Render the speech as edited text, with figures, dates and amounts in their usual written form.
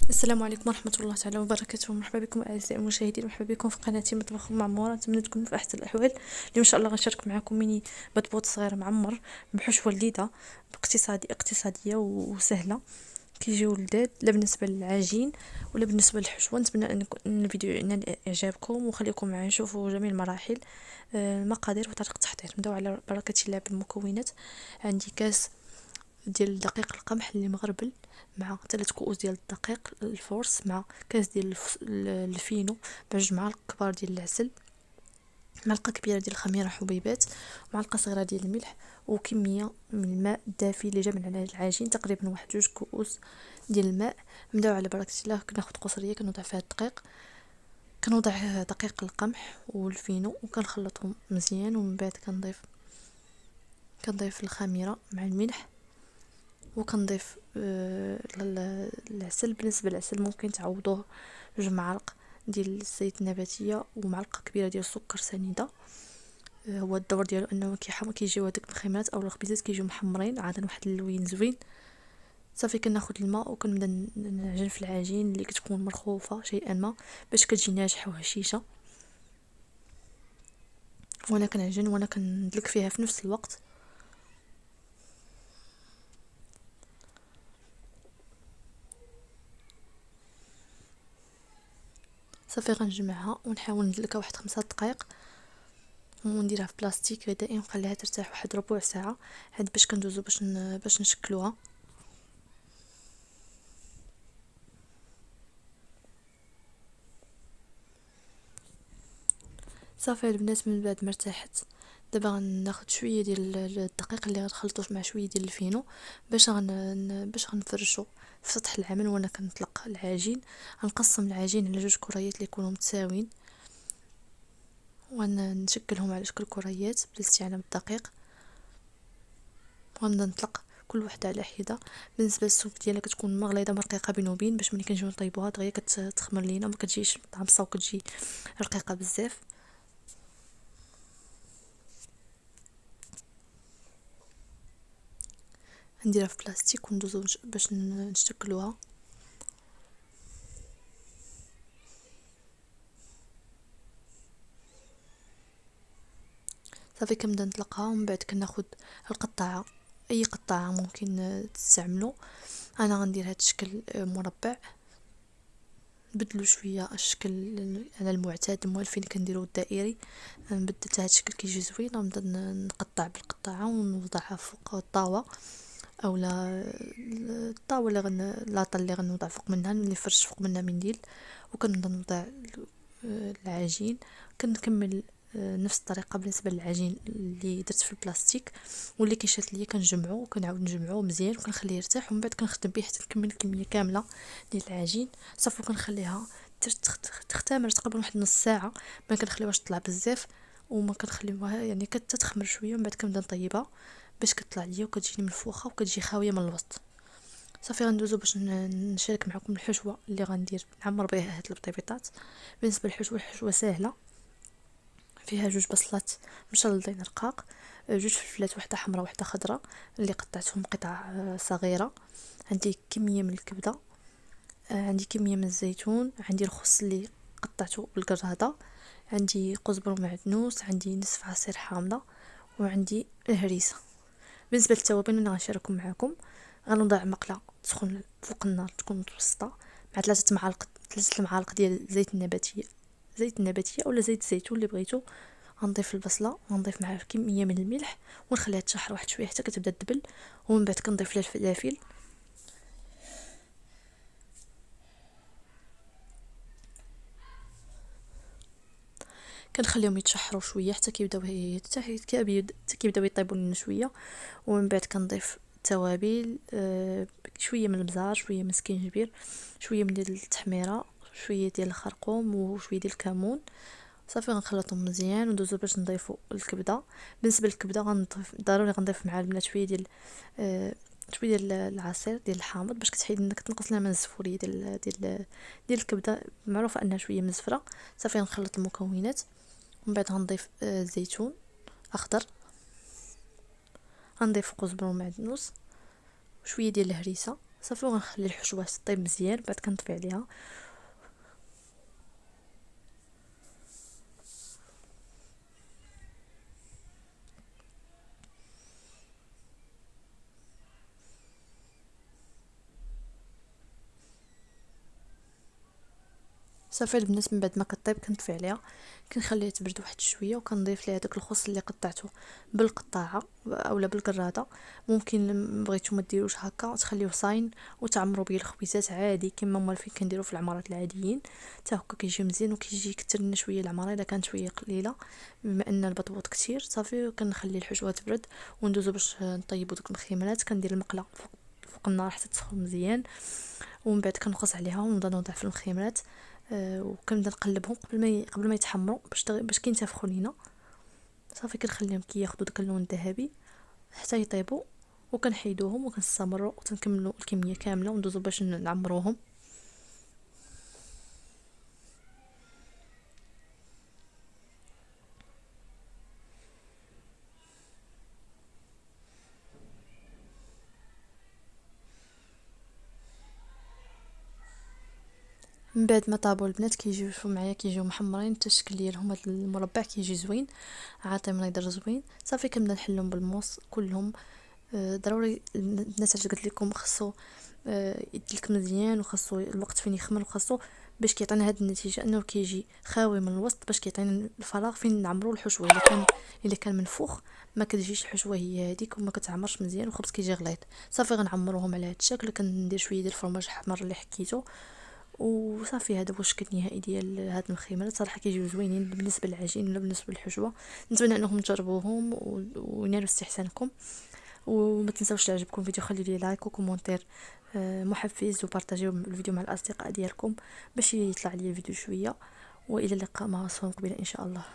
السلام عليكم ورحمة الله تعالى وبركاته. مرحبا بكم أعزائي المشاهدين، مرحبا بكم في قناتي مطبخ معمورة. نتمنى تكونوا في أحسن الأحوال. اليوم إن شاء الله غنشارك معكم ميني بطبوط صغير معمر بحشوة لذيذة اقتصادية وسهلة. كيجيو لذاذ لا بالنسبة للعجين ولا بالنسبة للحشوة. نتمنى أن الفيديو ينال إعجابكم وخليكم معي نشوفوا جميع المراحل. المقادير وطريقة التحضير. نبداو على بركة الله بالمكونات. عندي كاس ديال دقيق القمح اللي مغربل، مع 3 كؤوس ديال الدقيق الفورس، مع كاس ديال الفينو، بجوج معالق كبار ديال العسل، معلقه كبيره ديال الخميره حبيبات، معلقه صغيره ديال الملح، وكميه من الماء الدافي اللي جا من على العجين، تقريبا واحد 2 كؤوس ديال الماء. نبداو على بركه الله. كناخذ قصريه كنوضع فيها الدقيق، كنوضع دقيق القمح والفينو وكنخلطهم مزيان، ومن بعد كنضيف الخميره مع الملح، وكنضيف العسل. بالنسبه للعسل ممكن تعوضوه 2 معالق ديال الزيت النباتيه ومعلقه كبيره ديال السكر سنيده. هو الدور ديالو انه كيجيو هذوك الخيمات او الخبيزات كيجيو محمرين، عاطين واحد اللون زوين. صافي كناخذ الماء وكنبدا نعجن في العجين اللي كتكون مرخوفه شيئا ما باش كتجي ناجحه وهشيشه. وانا كنعجن وانا كندلك فيها في نفس الوقت. صافي غنجمعها ونحاول ندلكها واحد 5 دقائق ونديرها في بلاستيك غذائي ونخليها ترتاح واحد ربع ساعه عاد باش كندوزو باش نشكلوها. صافي البنات من بعد ما ارتاحت، دابا غناخد شويه ديال الدقيق اللي غنخلطوه مع شويه ديال الفينو باش غنفرشو في سطح العمل. وانا كنطلق العجين غنقسم العجين على 2 كريات اللي يكونوا متساويين، ونشكلهم على شكل كريات بالاستعانه بالدقيق، وغنبدا نطلق كل وحده على حده. بالنسبه للسمك ديالها كتكون مغليظه مرقيقه بين وبين باش ملي كنجيو نطيبوها دغيا كتخمر لينا، ما كتجيش مطعمصه وكتجي رقيقه بزاف. نديرها في بلاستيك وندوزو باش نشكلوها. صافي كنبدا نطلقها، ومن بعد كناخد القطعه، اي قطعه ممكن تستعملوا. انا غندير هذا الشكل مربع، نبدلو شويه الشكل على المعتاد الموالفين كنديرو الدائري. بدلت هذا الشكل كيجي زوين، غنبدا نقطع بالقطعه ونوضعها فوق الطاوه او لا الطاوه لاطا اللي غنوضع فوق منها، اللي فرش فوق منها منديل، وكنبدا نوضع العجين. كنكمل نفس الطريقه بالنسبه للعجين اللي درت في البلاستيك واللي كيشات ليا، كنجمعو وكنعاود نجمعو مزيان وكنخليه يرتاح، ومن بعد كنخدم به حتى نكمل الكميه كامله ديال العجين. صافي كنخليها تختمر تقريبا واحد نص ساعه، ما كنخليوهاش تطلع بزاف وما كنخليوها يعني كتخمر شويه. ومن بعد كنبدا نطيبها باش كتطلع ليا وكتجيني منفوخه وكتجي خاويه من الوسط. صافي غندوزو باش نشارك معكم الحشوه اللي غندير نعمر بها هاد البطيبيطات. بالنسبه للحشوه، الحشوه سهله، فيها 2 بصلات مشلضين رقاق، 2 فلفلات، وحده حمراء وحده خضراء اللي قطعتهم قطع صغيره. عندي كميه من الكبده، عندي كميه من الزيتون، عندي الخس اللي قطعته بالقراده، عندي قزبر ومعدنوس، عندي نصف عصير حامضه، وعندي الهريسه. بالنسبه للتوابل انا غنشاركهم معكم. غنوضع مقله تسخن فوق النار تكون متوسطه مع 3 معالق ديال زيت النباتيه اولا زيت الزيتون اللي بغيتو. غنضيف البصله وغنضيف معها كميه من الملح ونخليها تشحر واحد شويه حتى كتبدا تدبل. ومن بعد كنضيف لها الفلافل، كنخليهم يتشحروا شويه حتى كيبداو يطيبوا لنا شويه. ومن بعد كنضيف التوابل، شويه من البزار، شويه من السكينجبير، شويه من ديال التحميره، شويه ديال الخرقوم وشويه ديال الكمون. صافي غنخلطهم مزيان وندوزو باش نضيفوا الكبده. بالنسبه للكبده غنضيف ضروري غنضيف مع البنات شويه ديال العصير ديال الحامض باش كتحيد لنا كتنقص لنا من الزفوريه ديال الكبده، معروفه انها شويه مزفره. صافي نخلط المكونات، ومن بعد غنضيف زيتون اخضر، غنضيف قزبر ومعدنوس، وشويه ديال الهريسه صافي. وغنخلي الحشوه طيب مزيان، بعد كنطفي عليها. صافي البنات من بعد ما كطيب كنطفي عليها، كنخليها تبرد واحد شويه، وكنضيف ليها داك الخص اللي قطعته بالقطاعه اولا بالكراده. ممكن بغيتو ما ديروش هكا تخليوه صاين وتعمروا به الخبيزات عادي كما هما فين كنديروا في العمارات العاديين، حتى هكا كيجي مزيان وكيجي يكثر لنا شويه العماره الا كانت شويه قليله، بما ان البطبوط كتير. صافي كنخلي الحشوه تبرد وندوزو باش نطيبوا دوك المخيمات. كندير المقله فوق النار حتى تسخن مزيان، ومن بعد كنقص عليها ونبدا نوضع في المخيمات. وكنبدا نقلبهم قبل ما يتحمروا باش كينتفخوا لينا. صافي كنخليهم كياخذوا داك اللون الذهبي حتى يطيبوا، وكنحيدوهم وكنستمروا وتنكملوا الكميه كامله وندوزو باش نعمروهم. من بعد ما طابوا البنات كيجيو معايا كيجيو محمرين، حتى الشكل ديالهم هذا المربع كيجي زوين، عاطي منظر زوين. صافي كنبدا نحلهم بالموس كلهم. ضروري الناس علاش قلت لكم خصو يدلك مزيان، وخصو الوقت فين يخمر، وخصو باش كيعطينا هاد النتيجه انه كيجي خاوي من الوسط باش كيعطينا الفراغ فين نعمروا الحشوه. الا كان منفوخ ما كتجيش الحشوه هي هذيك وما كتعمرش مزيان والخبز كيجي غليظ. صافي غنعمروهم على هاد الشكل. كندير شويه ديال الفرماج احمر اللي حكيته، وصافي هذا هو الشكل النهائي ديال هاد المخيمات. صراحه كيجيو زوينين بالنسبه للعجين ولا بالنسبه للحشوه. نتمنى انكم تجربوهم وينالوا استحسانكم. وما تنساوش عجبكم الفيديو خليوا لي لايك وكومنتير محفز، وبارطاجيو الفيديو مع الاصدقاء ديالكم باش يطلع لي الفيديو شويه. والى اللقاء مع وصفه مقبله ان شاء الله.